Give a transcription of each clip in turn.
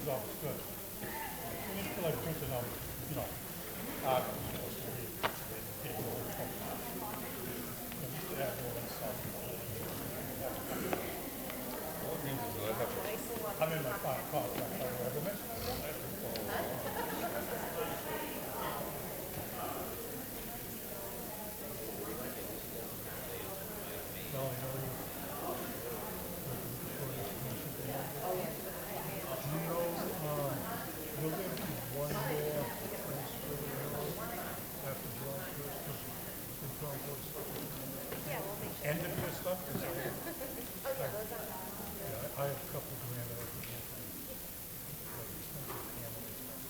job is good. I just feel like printing out, articles, people will come. Just to add more than self. I'm in my final contract, I ever mentioned that. No, I know you. Do you know, will there be one more transfer after July 1st? In terms of stuff? Yeah, we'll make sure. End of year stuff? Is that what? Oh, yeah, those are. Yeah, I have a couple of grand that I could make. Like expensive family stuff.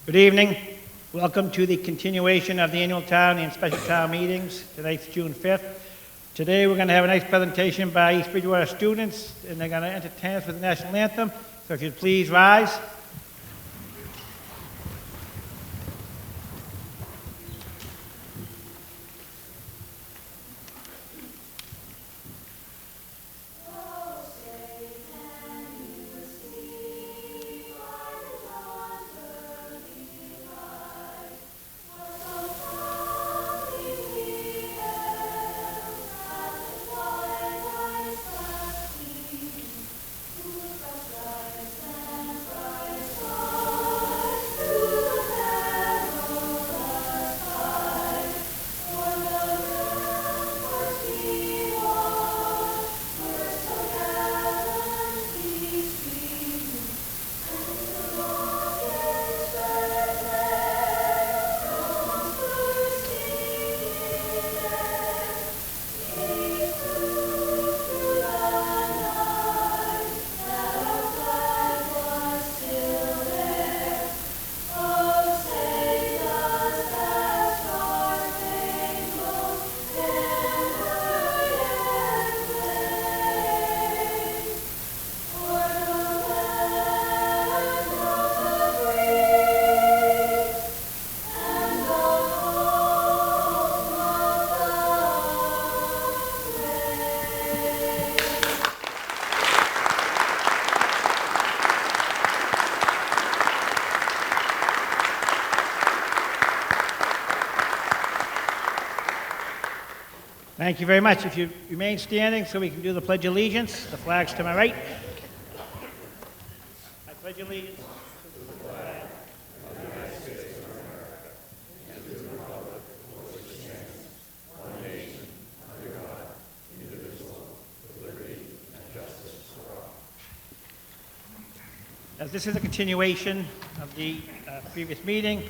Good evening. Welcome to the continuation of the annual town and special town meetings. Tonight's June 5th. Today we're going to have a nice presentation by East Bridgewater students, and they're going to entertain us with the national anthem. So if you'd please rise. Thank you very much. If you remain standing so we can do the Pledge of Allegiance. The flag's to my right. I pledge allegiance. As this is a continuation of the previous meeting,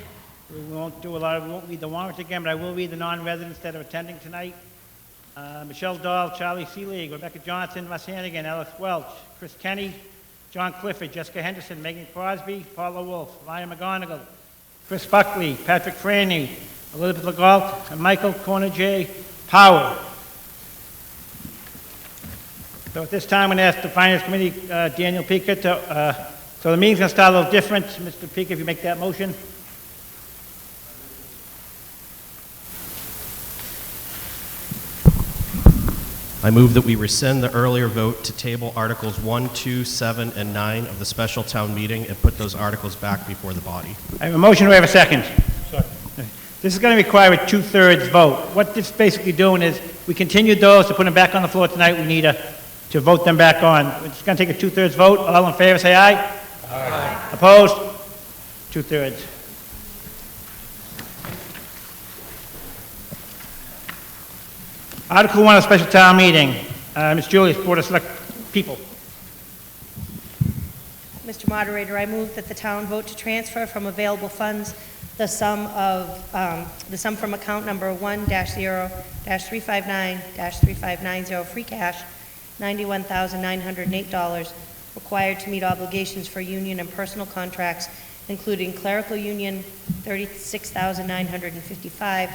we won't read the warrant again, but I will read the non-residents that are attending tonight. Michelle Dahl, Charlie Seelig, Rebecca Johnson, Russ Hannigan, Alice Welch, Chris Kenny, John Clifford, Jessica Henderson, Megan Crosby, Paula Wolf, Ryan McGonigal, Chris Buckley, Patrick Franny, Elizabeth Legault, and Michael Corner J. Power. So at this time, I'm going to ask the Finance Committee, Daniel Pica, so the meeting's going to start a little different. Mr. Pica, if you make that motion. I move that we rescind the earlier vote to table Articles 1, 2, 7, and 9 of the special town meeting and put those articles back before the body. I have a motion. Do I have a second? Second. This is going to require a 2/3 vote. What this basically doing is we continued those to put them back on the floor tonight. We need to vote them back on. It's going to take a 2/3 vote. All in favor, say aye. Aye. Opposed? 2/3. Article 1 of special town meeting. Ms. Julius, Board of Select People. Mr. Moderator, I move that the town vote to transfer from available funds the sum from account number 1-0-359-3590 free cash, $91,908, required to meet obligations for union and personal contracts, including clerical union, $36,955,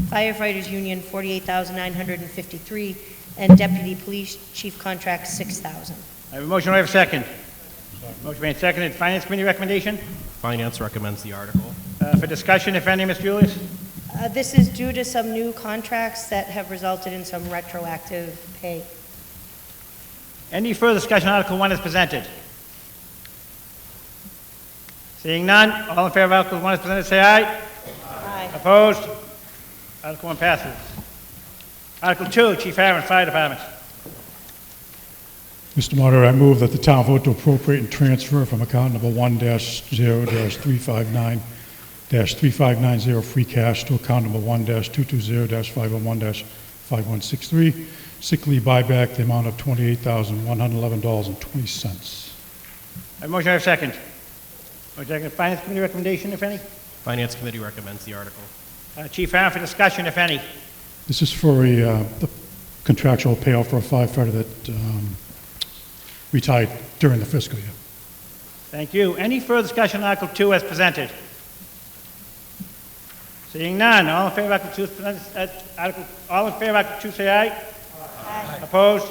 firefighters union, $48,953, and deputy police chief contract, $6,000. I have a motion, do I have a second? Motion made, seconded. Finance Committee recommendation? Finance recommends the article. For discussion, if any, Ms. Julius? This is due to some new contracts that have resulted in some retroactive pay. Any further discussion on Article 1 is presented? Seeing none, all in favor of Article 1 is presented, say aye. Aye. Opposed? Article 1 passes. Article 2, Chief Aaron, Fire Department. Mr. Moderator, I move that the town vote to appropriate and transfer from account number 1-0-359-3590 free cash to account number 1-220-501-5163, sick leave buyback, the amount of $28,111.20. I have a motion, I have a second. Motion second. Finance Committee recommendation, if any? Finance Committee recommends the article. Chief Aaron, for discussion, if any. This is for the contractual payout for a firefighter that retired during the fiscal year. Thank you. Any further discussion on Article 2 as presented? Seeing none, all in favor of Article 2 as presented, all in favor of Article 2 say aye. Aye. Opposed?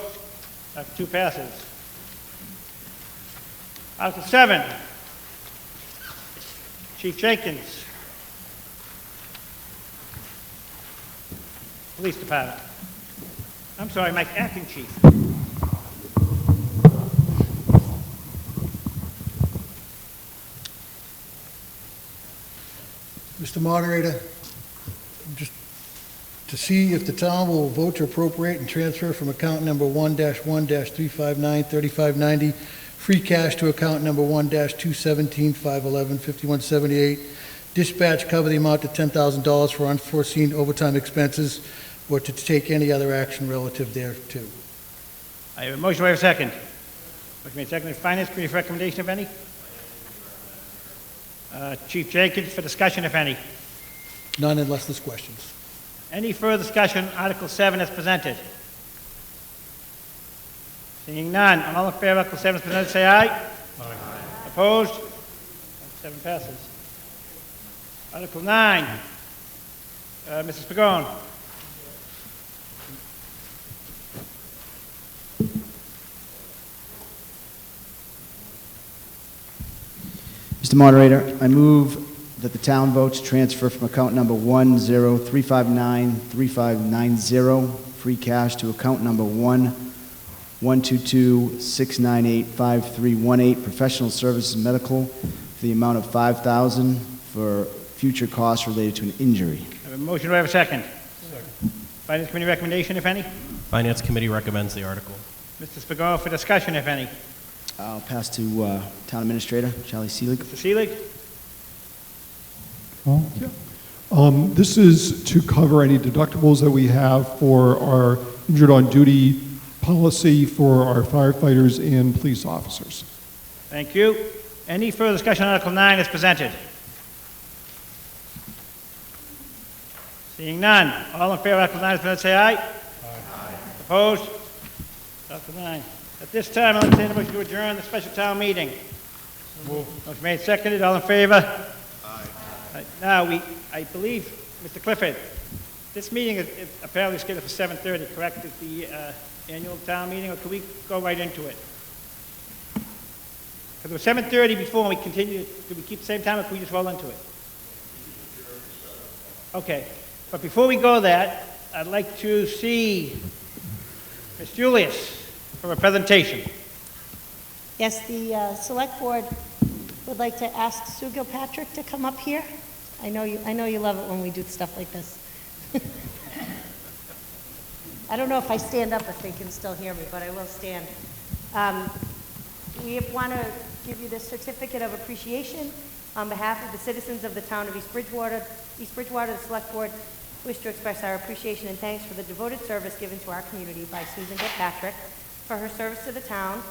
Article 2 passes. Article 7, Chief Jenkins. Police Department. I'm sorry, Mike, Acting Chief. Mr. Moderator, just to see if the town will vote to appropriate and transfer from account number 1-1-359-3590 free cash to account number 1-217-511-5178, dispatch cover the amount of $10,000 for unforeseen overtime expenses, or to take any other action relative thereto. I have a motion, I have a second. Motion made, seconded. Finance Committee recommendation, if any? Chief Jenkins, for discussion, if any. None unless there's questions. Any further discussion, Article 7 as presented? Seeing none, all in favor of Article 7 as presented, say aye. Aye. Opposed? Article 7 passes. Article 9, Mrs. Pagone. Mr. Moderator, I move that the town votes to transfer from account number 1-0-359-3590 free cash to account number 1-122-698-5318 professional services medical for the amount of $5,000 for future costs related to an injury. I have a motion, do I have a second? Second. Finance Committee recommendation, if any? Finance Committee recommends the article. Mr. Pagone, for discussion, if any? I'll pass to Town Administrator Charlie Seelig. Mr. Seelig? This is to cover any deductibles that we have for our injured on duty policy for our firefighters and police officers. Thank you. Any further discussion on Article 9 as presented? Seeing none, all in favor of Article 9 as presented, say aye. Aye. Opposed? Article 9. At this time, I'll entertain a motion to adjourn the special town meeting. Motion made, seconded, all in favor? Aye. Now, I believe, Mr. Clifford, this meeting is apparently scheduled for 7:30, correct? Is the annual town meeting, or can we go right into it? Because it was 7:30 before, and we continued, did we keep the same time, or can we just roll into it? Okay, but before we go that, I'd like to see Ms. Julius for a presentation. Yes, the Select Board would like to ask Sue Gilpatrick to come up here. I know you love it when we do stuff like this. I don't know if I stand up if they can still hear me, but I will stand. We want to give you this certificate of appreciation on behalf of the citizens of the town of East Bridgewater. East Bridgewater, the Select Board wish to express our appreciation and thanks for the devoted service given to our community by Susan Gilpatrick for her service to the town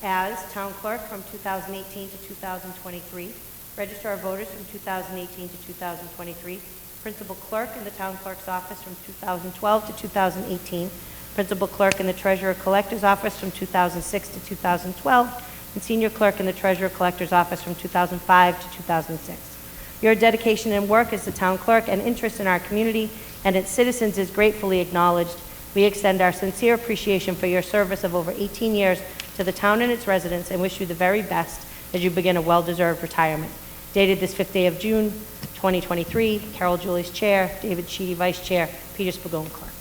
as town clerk from 2018 to 2023, Register of Voters from 2018 to 2023, Principal Clerk in the Town Clerk's Office from 2012 to 2018, Principal Clerk in the Treasurer Collector's Office from 2006 to 2012, and Senior Clerk in the Treasurer Collector's Office from 2005 to 2006. Your dedication and work as the Town Clerk and interest in our community and its citizens is gratefully acknowledged. We extend our sincere appreciation for your service of over 18 years to the town and its residents and wish you the very best as you begin a well-deserved retirement. Dated this 5th day of June, 2023, Carol Julius Chair, David Sheedy Vice Chair, Peter Spagone Clerk.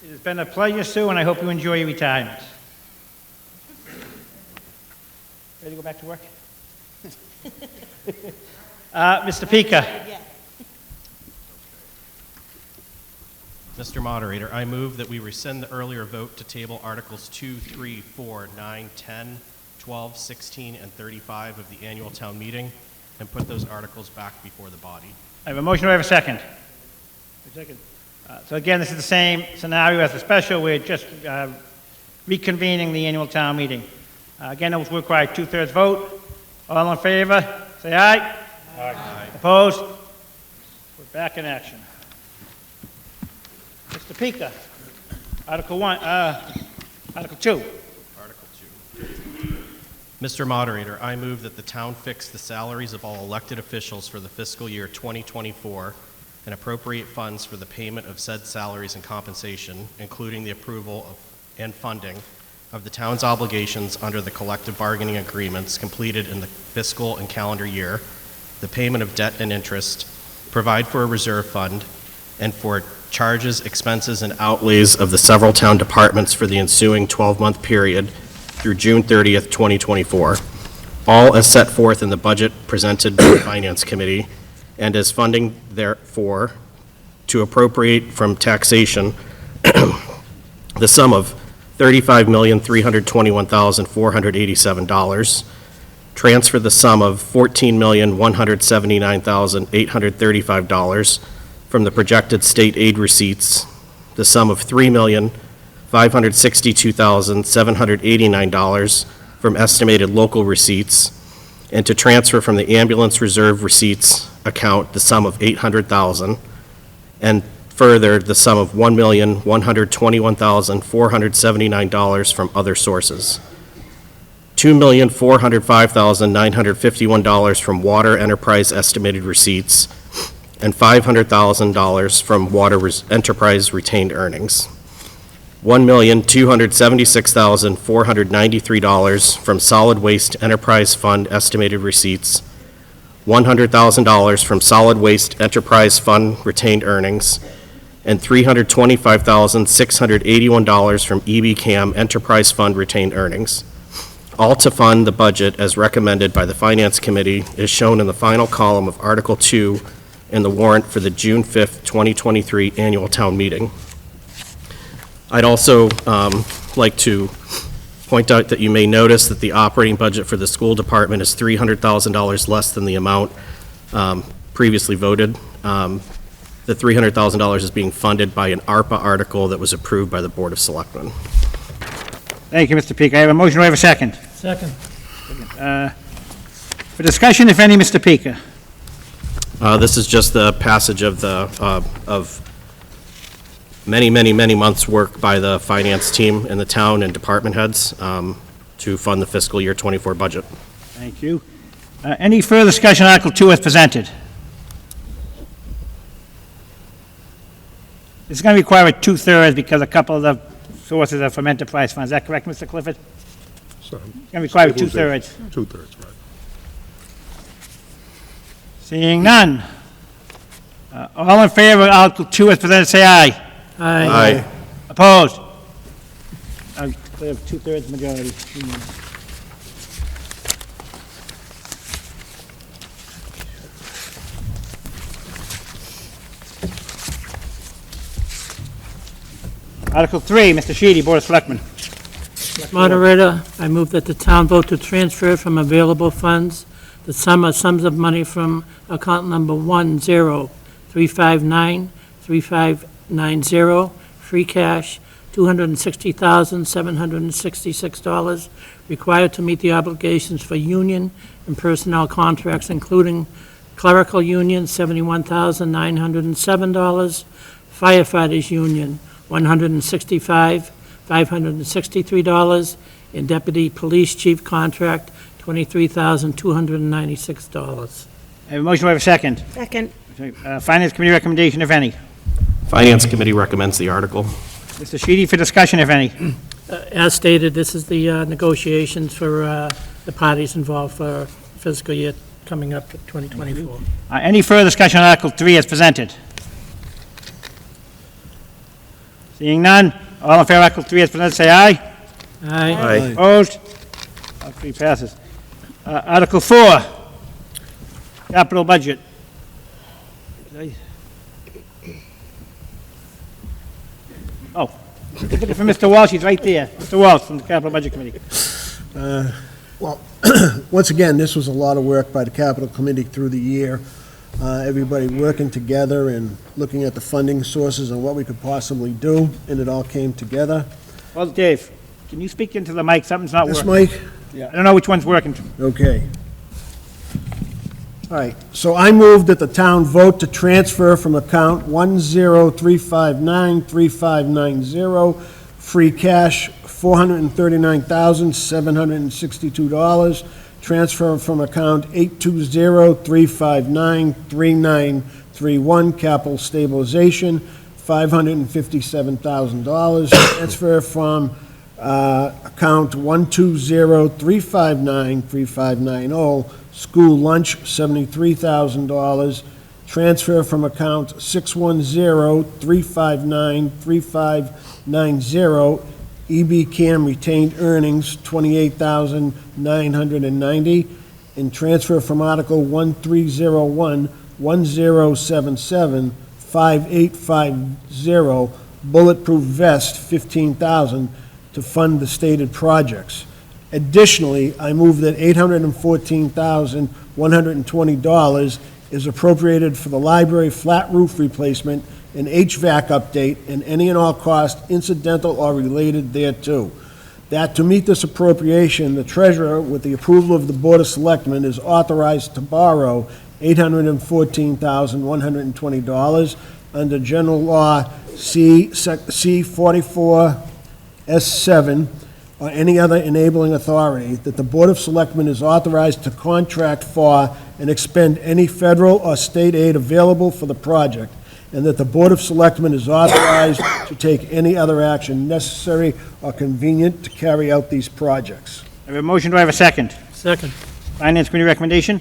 It's been a pleasure, Sue, and I hope you enjoy your retirement. Ready to go back to work? Mr. Pika. Mr. Moderator, I move that we rescind the earlier vote to table Articles 2, 3, 4, 9, 10, 12, 16, and 35 of the annual town meeting and put those articles back before the body. I have a motion. Do I have a second? A second. So again, this is the same scenario as the special. We're just reconvening the annual town meeting. Again, it will require 2/3 vote. All in favor, say aye. Aye. Opposed? We're back in action. Mr. Pika, Article 2. Article 2. Mr. Moderator, I move that the town fix the salaries of all elected officials for the fiscal year 2024 and appropriate funds for the payment of said salaries and compensation, including the approval of and funding of the town's obligations under the collective bargaining agreements completed in the fiscal and calendar year, the payment of debt and interest, provide for a reserve fund, and for charges, expenses, and outlays of the several town departments for the ensuing 12-month period through June 30th, 2024, all as set forth in the budget presented by the Finance Committee, and as funding therefore to appropriate from taxation the sum of $35,321,487, transfer the sum of $14,179,835 from the projected state aid receipts, the sum of $3,562,789 from estimated local receipts, and to transfer from the ambulance reserve receipts account the sum of $800,000, and further the sum of $1,121,479 from other sources. $2,405,951 from water enterprise estimated receipts, and $500,000 from water enterprise retained earnings. $1,276,493 from solid waste enterprise fund estimated receipts, $100,000 from solid waste enterprise fund retained earnings, and $325,681 from EBCAM enterprise fund retained earnings, all to fund the budget as recommended by the Finance Committee is shown in the final column of Article 2 in the warrant for the June 5th, 2023 annual town meeting. I'd also like to point out that you may notice that the operating budget for the school department is $300,000 less than the amount previously voted. The $300,000 is being funded by an ARPA article that was approved by the Board of Selectmen. Thank you, Mr. Pika. I have a motion. Do I have a second? Second. For discussion, if any, Mr. Pika. This is just the passage of the of many months' work by the finance team in the town and department heads to fund the fiscal year 24 budget. Thank you. Any further discussion on Article 2 as presented? This is going to require a 2/3 because a couple of the sources are from enterprise funds. Is that correct, Mr. Clifford? So, It's going to require 2/3. 2/3, right. Seeing none. All in favor of Article 2 as presented, say aye. Aye. Opposed? Clear of 2/3 majority. Article 3, Mr. Sheedy, Board of Selectmen. Moderator, I move that the town vote to transfer from available funds the sums of money from account number 103593590, free cash, $260,766, required to meet the obligations for union and personnel contracts, including clerical union, $71,907, firefighters union, $165,563, and deputy police chief contract, $23,296. I have a motion, do I have a second? Second. Finance Committee recommendation, if any. Finance Committee recommends the article. Mr. Sheedy, for discussion, if any. As stated, this is the negotiations for the parties involved for fiscal year coming up, 2024. Any further discussion on Article 3 as presented? Seeing none, all in favor of Article 3 as presented, say aye. Aye. Opposed? Article 3 passes. Article 4, capital budget. Oh, looking for Mr. Walsh, he's right there. Mr. Walsh from the Capital Budget Committee. Well, once again, this was a lot of work by the Capital Committee through the year. Everybody working together and looking at the funding sources and what we could possibly do, and it all came together. Well, Dave, can you speak into the mic? Something's not This working. mic? I don't know which one's working. Okay. All right, so I move that the town vote to transfer from account 103593590, free cash $439,762, transfer from account 820359391, capital stabilization, $557,000, transfer from account 120359390, school lunch, $73,000. Transfer from account 610-359-3590, EBCAM retained earnings, $28,990. And transfer from Article 1301-1077-5850, bulletproof vest, $15,000, to fund the stated projects. Additionally, I move that $814,120 is appropriated for the library flat roof replacement and HVAC update and any and all costs incidental or related thereto. That to meet this appropriation, the treasurer, with the approval of the Board of Selectmen, is authorized to borrow $814,120 under General Law C-44S7, or any other enabling authority, that the Board of Selectmen is authorized to contract for and expend any federal or state aid available for the project, and that the Board of Selectmen is authorized to take any other action necessary or convenient to carry out these projects. I have a motion, do I have a second? Second. Finance Committee recommendation?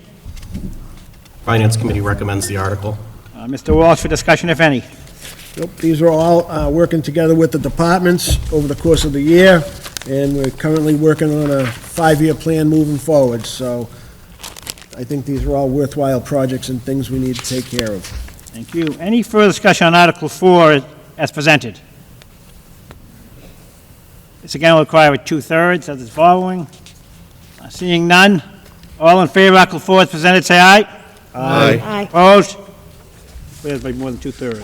Finance Committee recommends the article. Mr. Walsh for discussion, if any. Yep, these are all working together with the departments over the course of the year, and we're currently working on a 5-year plan moving forward, so I think these are all worthwhile projects and things we need to take care of. Thank you. Any further discussion on Article 4 as presented? This again will require a 2/3 as is following. Seeing none, all in favor of Article 4 as presented, say aye. Aye. Aye. Opposed? Carries by more than 2/3.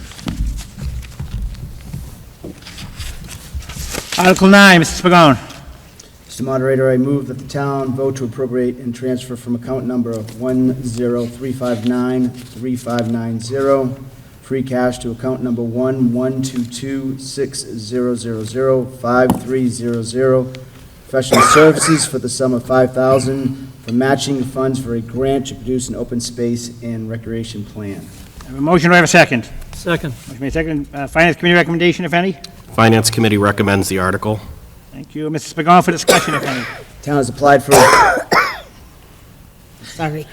Article 9, Mr. Spagone. Mr. Moderator, I move that the town vote to appropriate and transfer from account number 103593590, free cash, to account number 11226000530, professional services for the sum of $5,000 for matching funds for a grant to produce an open space and recreation plan. I have a motion, do I have a second? Second. Motion made second. Finance Committee recommendation, if any? Finance Committee recommends the article. Thank you. Mr. Spagone for discussion, if any. Town has applied for... Sorry.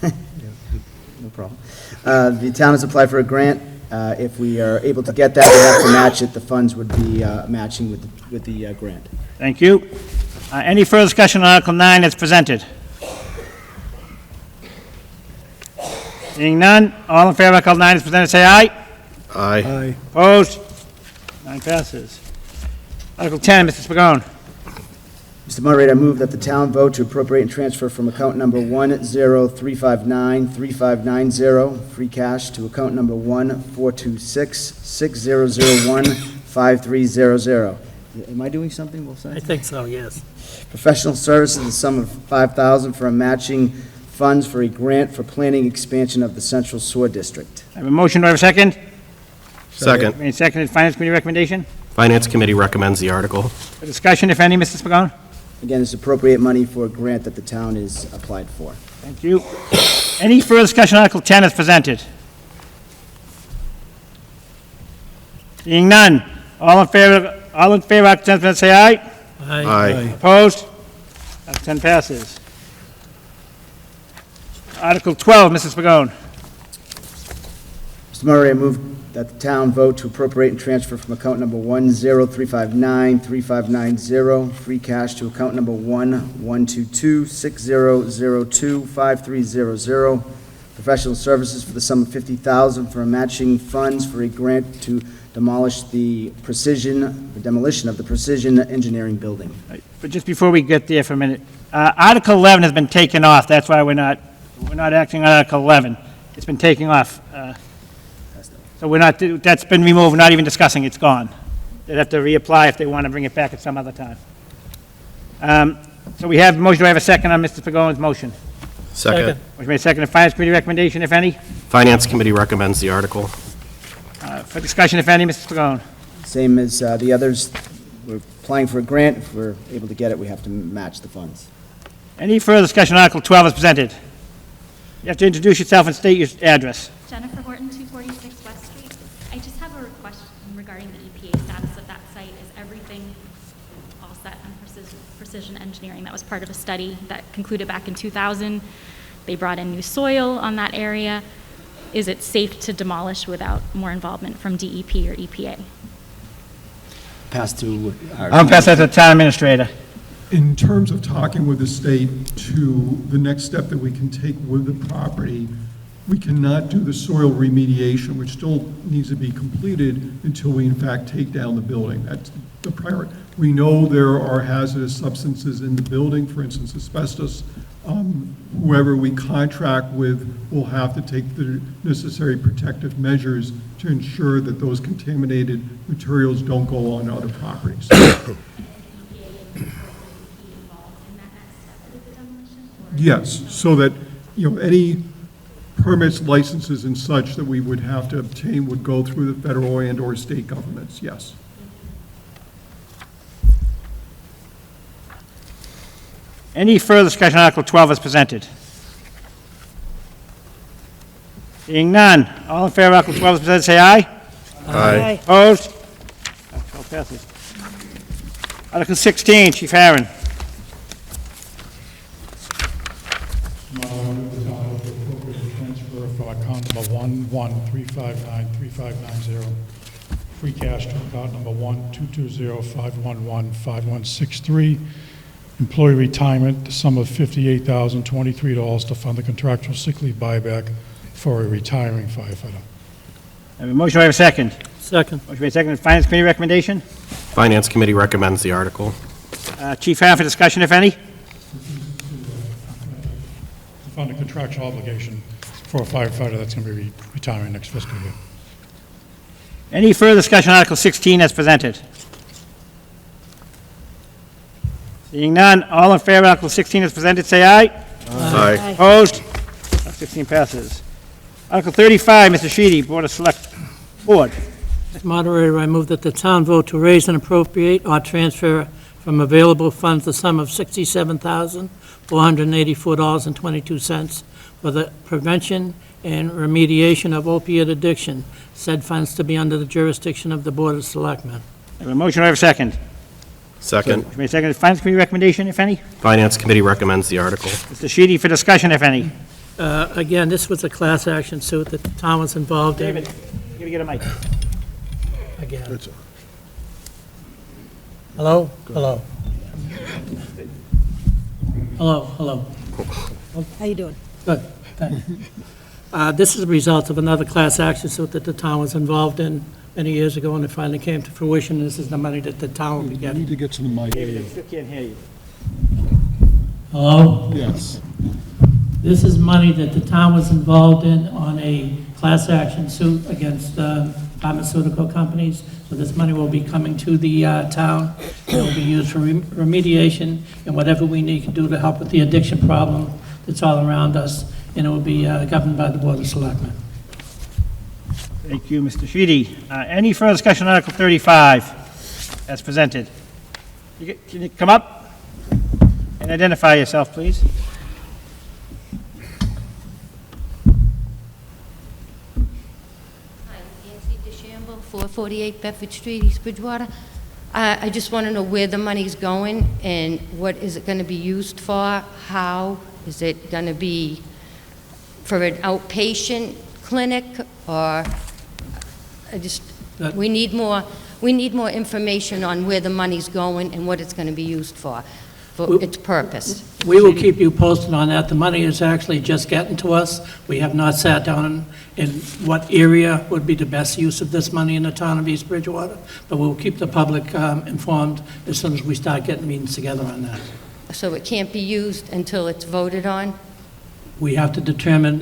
No problem. The town has applied for a grant. If we are able to get that, we have to match it. The funds would be matching with the grant. Thank you. Any further discussion on Article 9 as presented? Seeing none, all in favor of Article 9 as presented, say aye. Aye. Aye. Opposed? 9 Nine passes. Article 10, Mr. Spigot. Mr. Moderator, I move that the town vote to appropriate and transfer from account number 103593590, free cash, to account number 1426600015300. Am I doing something, Will I think so, yes. Professional services, the sum of $5,000 for matching funds for a grant for planning expansion of the Central Sewer District. I have a motion, do I have a second? Second. Made seconded, Finance Committee recommendation? Finance Committee recommends the article. For discussion, if any, Mr. Spigot? Again, it's appropriate money for a grant that the town is applied for. Thank you. Any further discussion on Article 10 as presented? Seeing none, all in favor of Article 10, say aye. Aye. Opposed? Article 10 passes. Article 12, Mrs. Spigot. Mr. Moderator, I move that the town vote to appropriate and transfer from account number 103593590, free cash, to account number 11260025300, professional services for the sum of $50,000 for matching funds for a grant to demolish the demolition of the Precision Engineering Building. But just before we get there for a minute, Article 11 has been taken off. That's why we're not acting on Article 11. It's been taken off. So that's been removed. We're not even discussing. It's gone. They'd have to reapply if they want to bring it back at some other time. So we have a motion. Do I have a second on Mr. Spigone's motion? Second. Motion made second. Finance Committee recommendation, if any? Finance Committee recommends the article. For discussion, if any, Mr. Spigone? Same as the others. We're applying for a grant. If we're able to get it, we have to match the funds. Any further discussion on Article 12 as presented? You have to introduce yourself and state your address. Jennifer Horton, 246 West Street. I just have a question regarding the EPA status of that site. Is everything all set on precision engineering? That was part of a study that concluded back in 2000. They brought in new soil on that area. Is it safe to demolish without more involvement from DEP or EPA? Pass to our... I'm pass that to the town administrator. In terms of talking with the state to the next step that we can take with the property, we cannot do the soil remediation, which still needs to be completed until we in fact take down the building. That's the priority. We know there are hazardous substances in the building, for instance, asbestos. Whoever we contract with will have to take the necessary protective measures to ensure that those contaminated materials don't go on other properties. Yes, so that, any permits, licenses, and such that we would have to obtain would go through the federal and/or state governments, yes. Any further discussion on Article 12 as presented? Seeing none, all in favor of Article 12 as presented, say aye. Aye. Opposed? Article 12 passes. Article 16, Chief Harron. Transfer from account number 113593590, free cash to account number 12205115163, employee retirement, the sum of $58,023 to fund the contractual sick leave buyback for a retiring firefighter. I have a motion, do I have a second? Second. Motion made second. Finance Committee recommendation? Finance Committee recommends the article. Chief Harron for discussion, if any? To fund a contractual obligation for a firefighter that's going to be retiring next fiscal year. Any further discussion on Article 16 as presented? Seeing none, all in favor of Article 16 as presented, say aye. Aye. Opposed? Article 16 passes. Article 35, Mr. Sheedy, Board of Select Board. Moderator, I move that the town vote to raise and appropriate or transfer from available funds the sum of $67,484.22 for the prevention and remediation of opiate addiction, said funds to be under the jurisdiction of the Board of Selectmen. I have a motion, I have a second. Second. Motion made second. Finance Committee recommendation, if any? Finance Committee recommends the article. Mr. Sheedy for discussion, if any. Again, this was a class action suit that the town was involved in. David, can you get a mic? Again. Hello? Hello? Hello? How you doing? Good, thanks. This is a result of another class action suit that the town was involved in many years ago, and it finally came to fruition. This is the money that the town will be You need getting. to get to the mic. David, I still can't hear you. Hello? Yes. This is money that the town was involved in on a class action suit against pharmaceutical companies. So this money will be coming to the town. It will be used for remediation and whatever we need to do to help with the addiction problem that's all around us. And it will be governed by the Board of Selectmen. Thank you, Mr. Sheedy. Any further discussion on Article 35 as presented? Can you come up and identify yourself, please? Hi, Nancy DeChambeau, 448 Bedford Street, East Bridgewater. I just want to know where the money's going and what is it going to be used for? How? Is it going to be for an outpatient clinic or we need more information on where the money's going and what it's going to be used for its purpose. We will keep you posted on that. The money is actually just getting to us. We have not sat down in what area would be the best use of this money in the town of East Bridgewater, but we'll keep the public informed as soon as we start getting meetings together on that. So it can't be used until it's voted on? We have to determine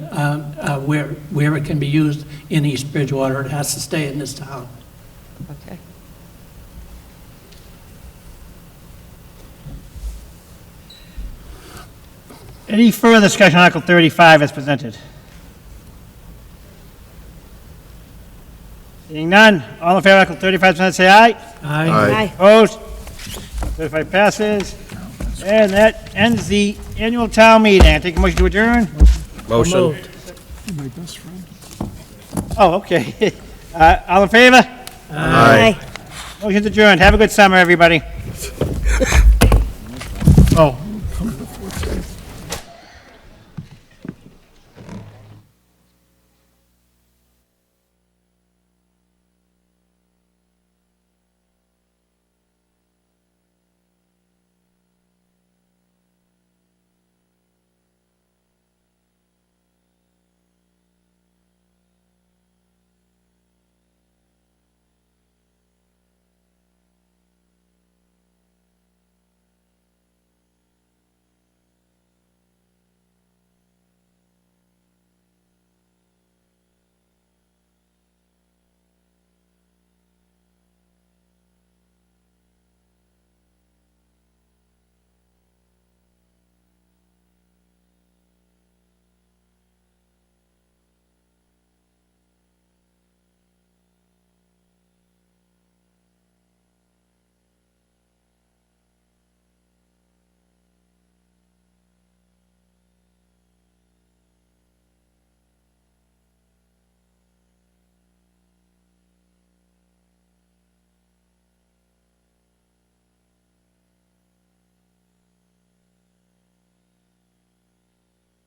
where it can be used in East Bridgewater. It has to stay in this town. Okay. Any further discussion on Article 35 as presented? Seeing none, all in favor of Article 35, say aye. Aye. Opposed? 35 passes. And that ends the annual town meeting. I take a motion to adjourn. Motion. My best friend. Oh, okay. All in favor? Aye. Motion's adjourned. Have a good summer, everybody. Oh.